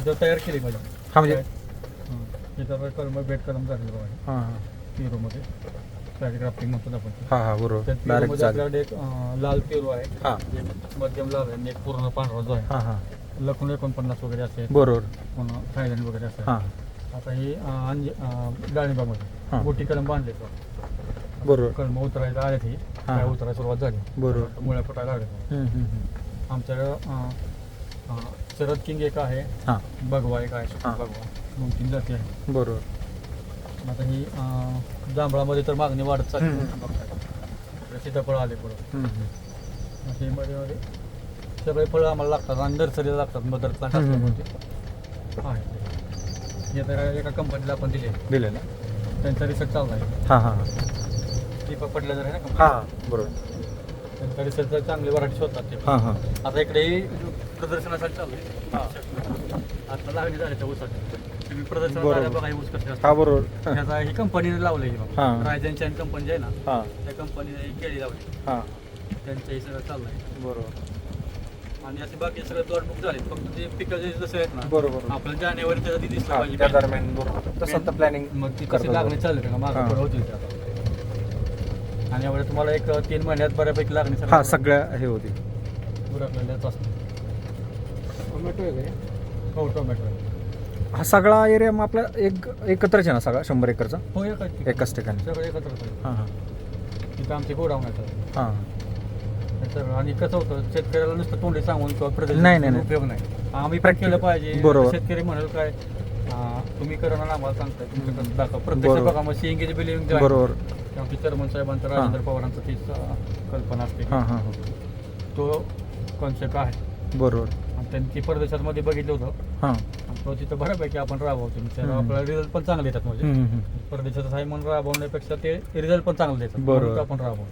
तिथं तयार केली माझी. हा म्हणजे तिथं कलम बेड कलम झालेलं बघा हां हां पेरूमध्ये साईड ग्राफ्टिंग म्हणतो आपण. हां हां बरोबर त्या डायरेक्ट पेरूमध्ये झालं. आपल्याकडे एक लाल पेरू आहे, हां एक मध्यम लाल आहे आणि एक पूर्ण पांढरा जो आहे हां हां लखनऊ 49 वगैरे असे बरोबर पुन्हा थायलंड वगैरे असं हां आहे. आता ही डाळिंबामध्ये हां. मोठी कलम बांधले बरोबर कलम उतरायला आले ती हां. काय उतरायला सुरुवात झाली बरोबर. मुळ्या फुटायला लागले. आमच्याकडं शरद किंग एक आहे, हां भगवा एक आहे, हां. भगवा 2-3 जाती आहे. बरोबर आता ही जांभळामध्ये तर मागणी वाढत चालली. सीताफळ आले पुढं असे मध्ये मध्ये सगळे फळं आम्हाला लागतात आणि नर्सरीला लागतात मदर प्लांट आहे. हे तर एका कंपनीला आपण दिले ना त्यांचा रिसर्च चालू आहे. हां हां दीपक पडलं जर आहे ना हां बरोबर त्यांचा रिसर्च चांगले व्हरायटी शोधतात ते. हां हां आता इकडेही प्रदर्शनासाठी चालू आहे. आता लागणी झाली त्या ऊसाची तुम्ही प्रदर्शन बरोबर. बघा हे ऊस कसे असतात. हां बरोबर त्याचा ही कंपनीने लावली हां. रायझन चाईन कंपनी आहे ना हां त्या कंपनीने ही केळी लावली. हां त्यांचं हे सगळं चाललंय बरोबर आणि असे बाकी सगळे प्लॉट बुक झाले. फक्त ते पिकं जे जसे आहेत ना बरोबर आपल्याला जानेवारी त्याचा ती दिसलं हां पाहिजे. त्या दरम्यान बरोबर तसं तर प्लॅनिंग मग ती करतात. कशी लागणी चालली का मागं हां. पुढं होतील त्या आता. आणि यावेळी तुम्हाला एक 3 महिन्यात बऱ्यापैकी लागणी हां सगळ्या हे होती उरकलेल्याच असतं. टोमॅटो आहे हो टोमॅटो आहे. हा सगळा एरिया मग आपला एकत्रच आहे ना सगळा 100 एकरचा हो एकाच ठिकाणी सगळं एकत्रच आहे. हां हां तिथं आमचे गोडाऊन आहेत हां सगळं. आणि कसं होतं शेतकऱ्याला नुसतं तोंडी सांगून किंवा नाही, प्रदेश नाही. उपयोग नाही. आम्ही पण केलं पाहिजे. बरोबर. शेतकरी म्हणाल काय तुम्ही करा ना आम्हाला सांगताय तुमच्याकडे दाखवा प्रत्यक्ष बरोबर. बघा. मग सीएनगेचे बिलिंग बरोबर आमचे चेअरमन साहेबांचं हां. राजेंद्र पवारांचं तीच कल्पना असते. हां हां तो कॉन्सेप्ट आहे बरोबर आणि त्यांनी परदेशामध्ये बघितलं होतं हां आणि तो तिथं बऱ्यापैकी आपण राबवतो. आपल्याला रिझल्ट पण चांगले येतात. म्हणजे परदेशात आहे म्हणून राबवण्यापेक्षा ते रिझल्ट पण चांगले देतात बरोबर. म्हणून आपण राबवतो.